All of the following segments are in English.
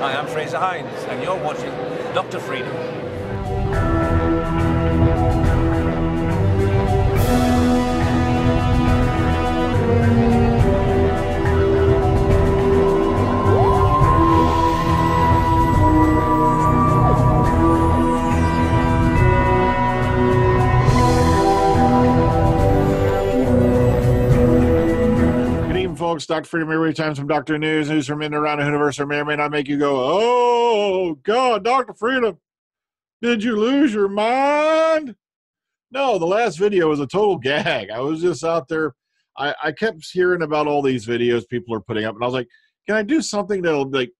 Hi, I'm Fraser Hines, and you're watching Dr. Freedom. Folks, Dr. Freedom, every time some Doctor News from in and around the universe, or may or may not make you go, oh, God, Dr. Freedom, did you lose your mind? No, the last video was a total gag. I was just out there. I kept hearing about all these videos people are putting up, and I was like, can I do something that'll like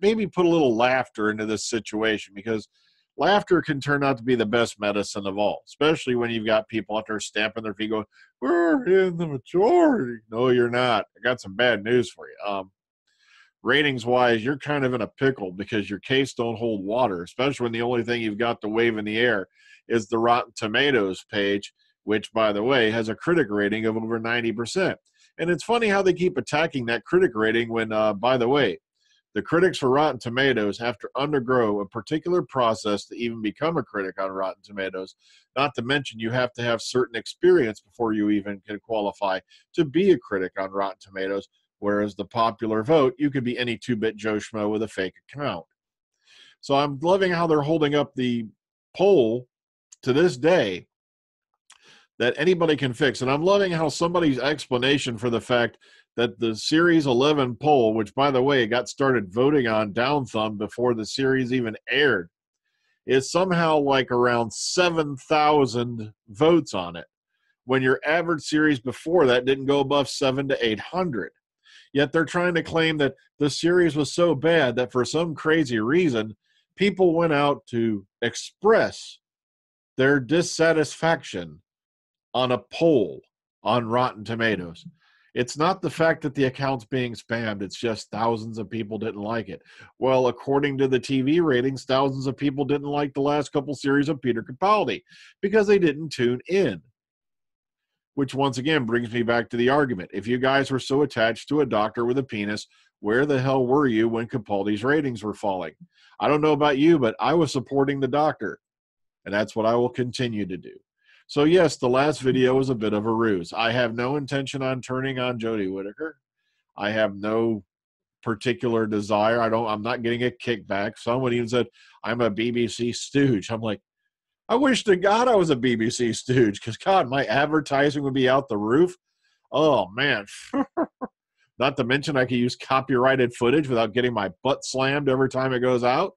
maybe put a little laughter into this situation? Because laughter can turn out to be the best medicine of all, especially when you've got people out there stamping their feet going, we're in the majority. No, you're not. I got some bad news for you. Ratings-wise, you're kind of in a pickle because your case don't hold water, especially when the only thing you've got to wave in the air is the Rotten Tomatoes page, which, by the way, has a critic rating of over 90%. And it's funny how they keep attacking that critic rating when, by the way, the critics for Rotten Tomatoes have to undergo a particular process to even become a critic on Rotten Tomatoes. Not to mention you have to have certain experience before you even can qualify to be a critic on Rotten Tomatoes, whereas the popular vote, you could be any two-bit Joe Schmo with a fake account. So I'm loving how they're holding up the poll to this day that anybody can fix. And I'm loving how somebody's explanation for the fact that the Series 11 poll, which, by the way, got started voting on down thumb before the series even aired, is somehow like around 7,000 votes on it, when your average series before that didn't go above 700 to 800. Yet they're trying to claim that the series was so bad that for some crazy reason, people went out to express their dissatisfaction on a poll on Rotten Tomatoes. It's not the fact that the account's being spammed. It's just thousands of people didn't like it. Well, according to the TV ratings, thousands of people didn't like the last couple series of Peter Capaldi because they didn't tune in. Which, once again, brings me back to the argument. If you guys were so attached to a doctor with a penis, where the hell were you when Capaldi's ratings were falling? I don't know about you, but I was supporting the doctor. And that's what I will continue to do. So, yes, the last video was a bit of a ruse. I have no intention on turning on Jodie Whittaker. I have no particular desire. I'm not getting a kickback. Someone even said, I'm a BBC stooge. I'm like, I wish to God I was a BBC stooge because, God, my advertising would be out the roof. Oh, man. Not to mention I could use copyrighted footage without getting my butt slammed every time it goes out.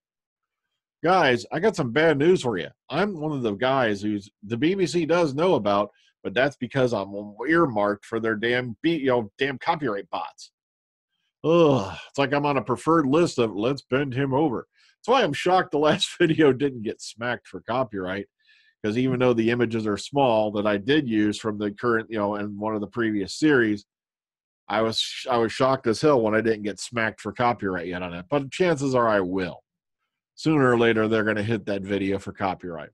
Guys, I got some bad news for you. I'm one of the guys who's the BBC does know about, but that's because I'm earmarked for their damn copyright bots. Ugh, it's like I'm on a preferred list of let's bend him over. That's why I'm shocked the last video didn't get smacked for copyright, because even though the images are small that I did use from the current, and one of the previous series, I was shocked as hell when I didn't get smacked for copyright yet on it. But chances are I will. Sooner or later, they're going to hit that video for copyright.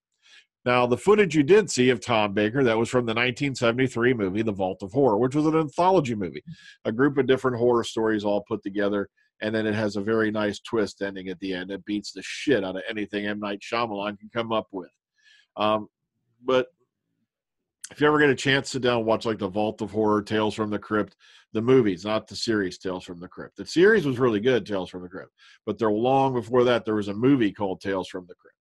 Now, the footage you did see of Tom Baker, that was from the 1973 movie, The Vault of Horror, which was an anthology movie, a group of different horror stories all put together, and then it has a very nice twist ending at the end. It beats the shit out of anything M. Night Shyamalan can come up with. But if you ever get a chance, sit down and watch like The Vault of Horror, Tales from the Crypt, the movies, not the series Tales from the Crypt. The series was really good, Tales from the Crypt. But long before that, there was a movie called Tales from the Crypt.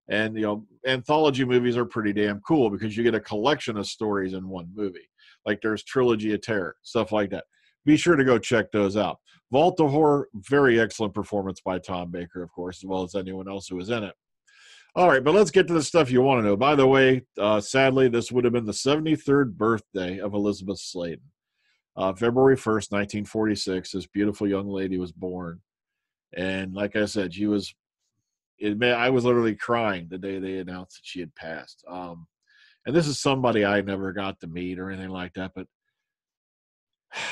And, anthology movies are pretty damn cool because you get a collection of stories in one movie. Like there's Trilogy of Terror, stuff like that. Be sure to go check those out. Vault of Horror, very excellent performance by Tom Baker, of course, as well as anyone else who was in it. All right, but let's get to the stuff you want to know. By the way, sadly, this would have been the 73rd birthday of Elisabeth Sladen. February 1st, 1946, this beautiful young lady was born. And like I said, I was literally crying the day they announced that she had passed. And this is somebody I never got to meet or anything like that, but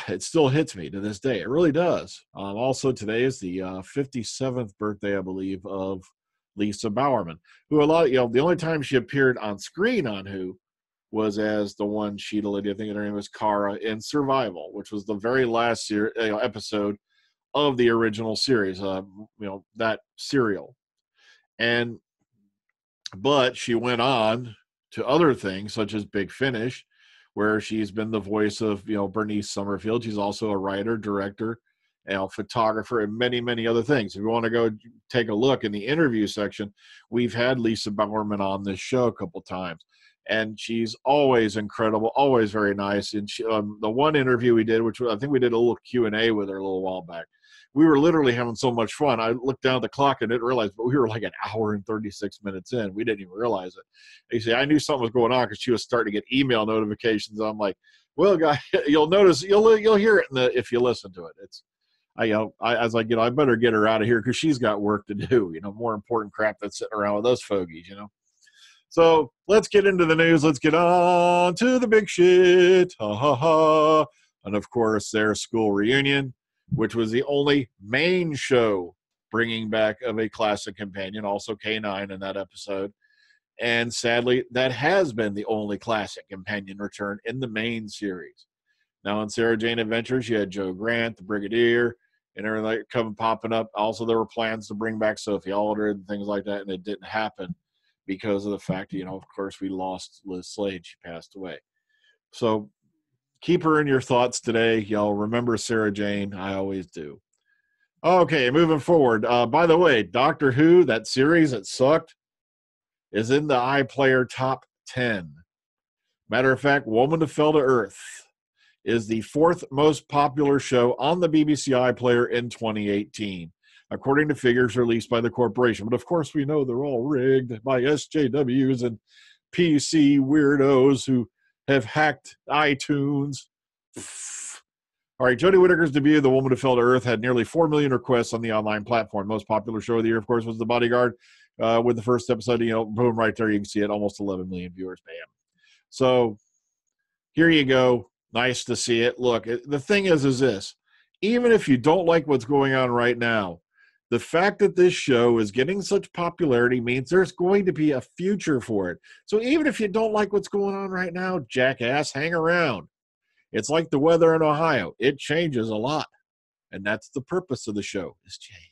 it still hits me to this day. It really does. Also, today is the 57th birthday, I believe, of Lisa Bowerman, who the only time she appeared on screen on Who was as the one Sheeta lady. I think her name was Kara in Survival, which was the very last episode of the original series, that serial. But she went on to other things such as Big Finish, where she's been the voice of, Bernice Summerfield. She's also a writer, director, photographer, and many, many other things. If you want to go take a look in the interview section, we've had Lisa Bowerman on this show a couple times, and she's always incredible, always very nice. And she, the one interview we did, which I think we did a little Q&A with her a little while back, we were literally having so much fun. I looked down at the clock and didn't realize, but we were like an hour and 36 minutes in. We didn't even realize it. You see, I knew something was going on because she was starting to get email notifications. I'm like, well, guys, you'll notice, you'll hear it if you listen to it. I was like, I better get her out of here because she's got work to do, more important crap than sitting around with those fogies, So let's get into the news. Let's get on to the big shit. Ha, ha, ha. And of course, their school reunion, which was the only main show bringing back of a classic companion, also K9 in that episode. And sadly, that has been the only classic companion return in the main series. Now, in Sarah Jane Adventures, you had Joe Grant, the Brigadier, and everything popping up. Also, there were plans to bring back Sophie Aldred and things like that, and it didn't happen because of the fact that, of course, we lost Liz Sladen. She passed away. So keep her in your thoughts today. Y'all remember Sarah Jane. I always do. Okay, moving forward. By the way, Doctor Who, that series that sucked, is in the iPlayer top 10. Matter of fact, Woman Who Fell to Earth is the 4th most popular show on the BBC iPlayer in 2018, according to figures released by the corporation. But of course, we know they're all rigged by SJWs and PC weirdos who have hacked iTunes. All right, Jodie Whittaker's debut, The Woman Who Fell to Earth, had nearly 4 million requests on the online platform. Most popular show of the year, of course, was The Bodyguard. With the first episode, boom, right there, you can see it, almost 11 million viewers. Bam. So here you go. Nice to see it. Look, the thing is this. Even if you don't like what's going on right now, the fact that this show is getting such popularity means there's going to be a future for it. So even if you don't like what's going on right now, jackass, hang around. It's like the weather in Ohio. It changes a lot. And that's the purpose of the show, is change.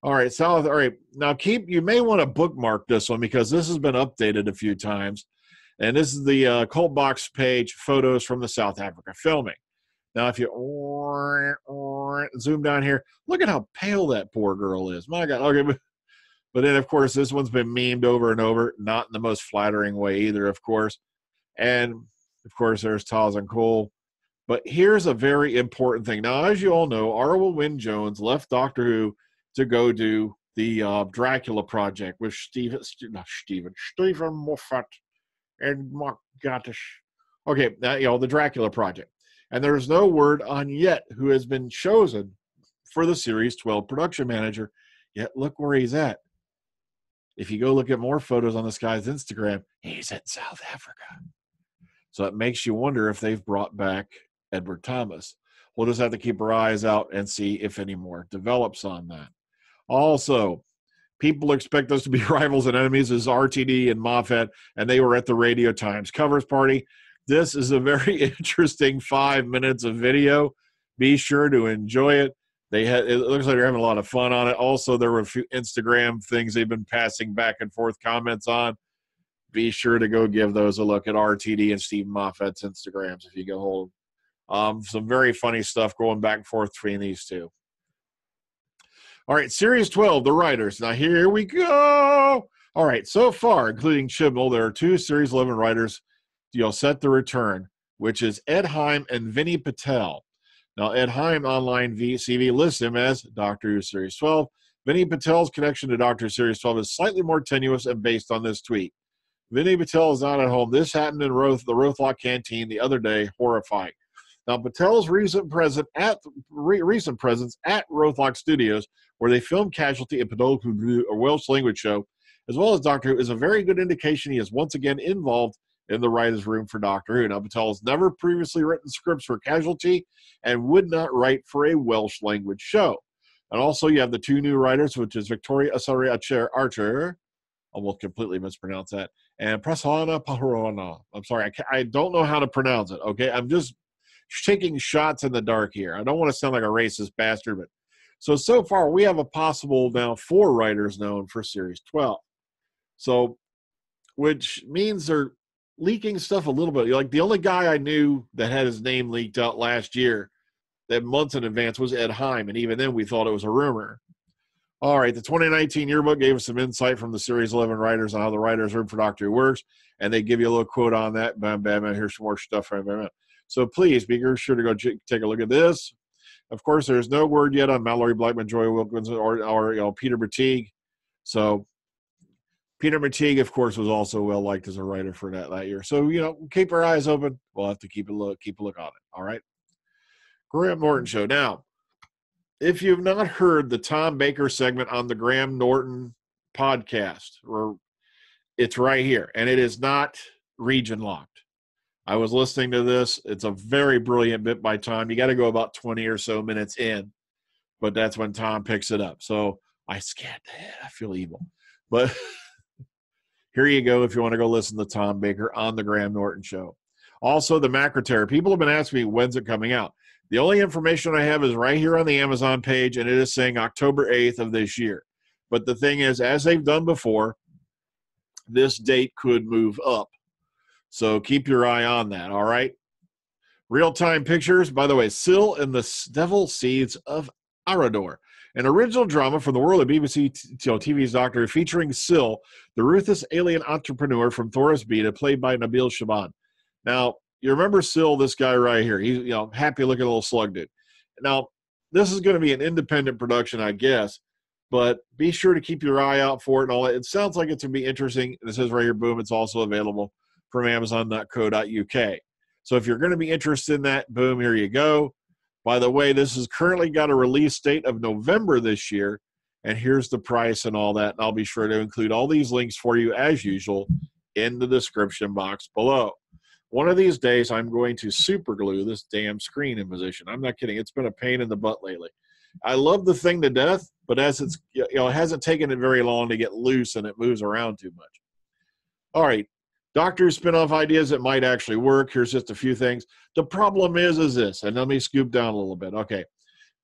All right, South. All right, now you may want to bookmark this one because this has been updated a few times. And this is the Cult Box page, photos from the South Africa filming. Now, if you zoom down here, look at how pale that poor girl is. My God. Okay, but then, of course, this one's been memed over and over, not in the most flattering way either, of course. And, of course, there's Taz and Cole. But here's a very important thing. Now, as you all know, Orwell Wynne-Jones left Doctor Who to go do the Dracula project with Stephen Moffat and Mark Gatiss. Okay, the Dracula project. And there's no word on yet who has been chosen for the Series 12 production manager. Yet look where he's at. If you go look at more photos on this guy's Instagram, he's in South Africa. So it makes you wonder if they've brought back Edward Thomas. We'll just have to keep our eyes out and see if any more develops on that. Also, people expect us to be rivals and enemies as RTD and Moffat, and they were at the Radio Times covers party. This is a very interesting 5 minutes of video. Be sure to enjoy it. It looks like they're having a lot of fun on it. Also, there were a few Instagram things they've been passing back and forth comments on. Be sure to go give those a look at RTD and Steve Moffat's Instagrams if you go hold. Some very funny stuff going back and forth between these two. All right, Series 12, the writers. Now, here we go. All right, so far, including Chibnall, there are 2 Series 11 writers set to return, which is Ed Heim and Vinny Patel. Now, Ed Heim online CV lists him as Doctor Who Series 12. Vinny Patel's connection to Doctor Who Series 12 is slightly more tenuous and based on this tweet. Vinny Patel is not at home. This happened in the Rothlock Canteen the other day. Horrifying. Now, Patel's recent presence at Rothlock Studios, where they filmed Casualty and Padol, a Welsh language show, as well as Doctor Who, is a very good indication he is once again involved in the writer's room for Doctor Who. Now, Patel has never previously written scripts for Casualty and would not write for a Welsh language show. And also, you have the 2 new writers, which is Victoria Asari Archer, almost completely mispronounced that, and Prasanna Paharana. I'm sorry, I don't know how to pronounce it, okay? taking shots in the dark here. I don't want to sound like a racist bastard, but so far we have a possible now 4 writers known for Series 12. So, which means they're leaking stuff a little bit. Like the only guy I knew that had his name leaked out last year, that months in advance, was Ed Heim, and even then we thought it was a rumor. All right, the 2019 yearbook gave us some insight from the Series 11 writers on how the writer's room for Doctor Who works, and they give you a little quote on that. Bam, bam, bam, here's some more stuff. Bam, bam, bam. So please be sure to go take a look at this. Of course, there's no word yet on Mallory Blackman, Joy Wilkins, or Peter Bertigue. So Peter Bertigue, of course, was also well liked as a writer for that year. So keep our eyes open. We'll have to keep a look on it. All right. Graham Norton Show. Now, if you've not heard the Tom Baker segment on the Graham Norton podcast, it's right here, and it is not region locked. I was listening to this. It's a very brilliant bit by Tom. You got to go about 20 or so minutes in, but that's when Tom picks it up. So I scanned the head. I feel evil. But here you go if you want to go listen to Tom Baker on the Graham Norton Show. Also, the Macra Terror. People have been asking me, when's it coming out? The only information I have is right here on the Amazon page, and it is saying October 8th of this year. But the thing is, as they've done before, this date could move up. So keep your eye on that, all right? Real-time pictures, by the way, Syl and the Devil Seeds of Arodor, an original drama from the world of BBC TV's Doctor Who, featuring Syl, the ruthless alien entrepreneur from Thoris Beta, played by Nabil Shaban. Now, you remember Syl, this guy right here. He's happy-looking little slug dude. Now, this is going to be an independent production, I guess, but be sure to keep your eye out for it and all that. It sounds like it's going to be interesting. It says right here, boom, it's also available from Amazon.co.uk. So if you're going to be interested in that, boom, here you go. By the way, this has currently got a release date of November this year, and here's the price and all that. And I'll be sure to include all these links for you, as usual, in the description box below. One of these days, I'm going to super glue this damn screen in position. I'm not kidding. It's been a pain in the butt lately. I love the thing to death, but as it's, it hasn't taken it very long to get loose, and it moves around too much. All right. Doctor spin-off ideas that might actually work. Here's just a few things. The problem is this, and let me scoop down a little bit. Okay.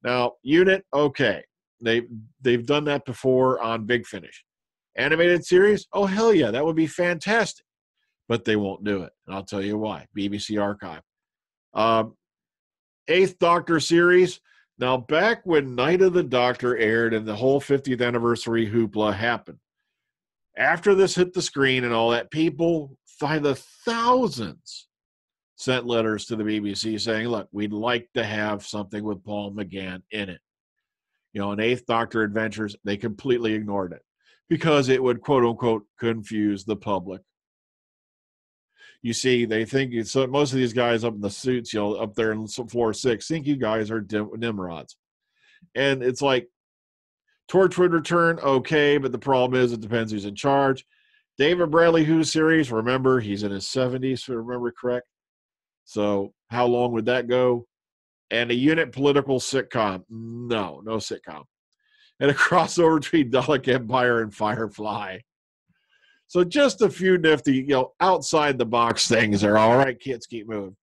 Now, Unit, okay. They've done that before on Big Finish. Animated series? Oh, hell yeah. That would be fantastic. But they won't do it. And I'll tell you why. BBC Archive. 8th Doctor series. Now, back when Night of the Doctor aired and the whole 50th anniversary hoopla happened, after this hit the screen and all that, people by the thousands sent letters to the BBC saying, look, we'd like to have something with Paul McGann in it. An 8th Doctor Adventures, they completely ignored it because it would, quote unquote, confuse the public. You see, they think most of these guys up in the suits, up there in floor 6, think you guys are Nimrods. And it's like, Torch would return, okay, but the problem is it depends who's in charge. David Bradley Who series, remember, he's in his 70s, if I remember correct. So how long would that go? And a unit political sitcom. No sitcom. And a crossover between Dalek Empire and Firefly. So just a few nifty, outside the box things there. All right, kids, keep moving.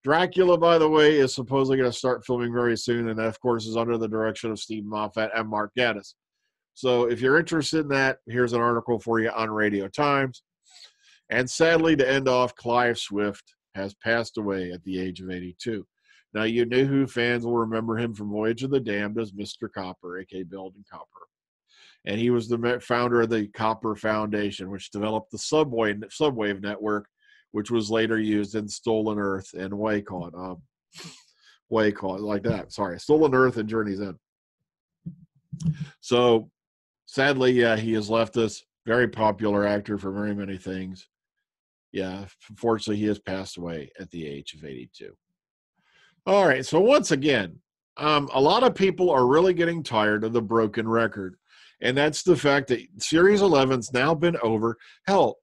Dracula, by the way, is supposedly going to start filming very soon, and that, of course, is under the direction of Steve Moffat and Mark Gatiss. So if you're interested in that, here's an article for you on Radio Times. And sadly, to end off, Clive Swift has passed away at the age of 82. Now, you New Who fans will remember him from Voyage of the Damned as Mr. Copper, a.k.a. Belden Copper. And he was the founder of the Copper Foundation, which developed the Subwave network, which was later used in Stolen Earth and Waycon. Like that. Sorry, Stolen Earth and Journey's End. So, sadly, yeah, he has left us. Very popular actor for very many things. Yeah, unfortunately, he has passed away at the age of 82. All right, so once again, a lot of people are really getting tired of the broken record. And that's the fact that Series 11's now been over. Hell,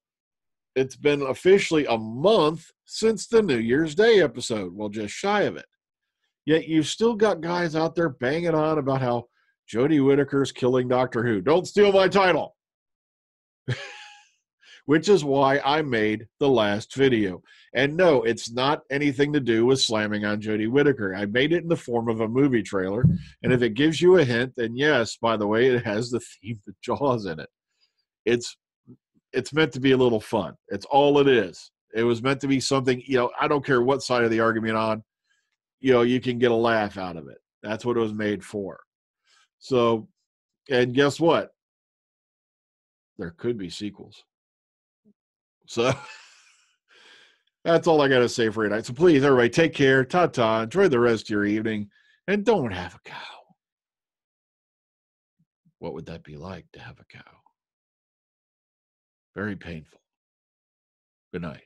it's been officially a month since the New Year's Day episode. Well, just shy of it. Yet you've still got guys out there banging on about how Jodie Whittaker's killing Doctor Who. Don't steal my title. Which is why I made the last video. And no, it's not anything to do with slamming on Jodie Whittaker. I made it in the form of a movie trailer. And if it gives you a hint, then yes, by the way, it has the theme of Jaws in it. It's meant to be a little fun. It's all it is. It was meant to be something, I don't care what side of the argument on, you can get a laugh out of it. That's what it was made for. So, and guess what? There could be sequels. So that's all I got to say for tonight. So please, everybody, take care. Ta-ta. Enjoy the rest of your evening. And don't have a cow. What would that be like to have a cow? Very painful. Good night.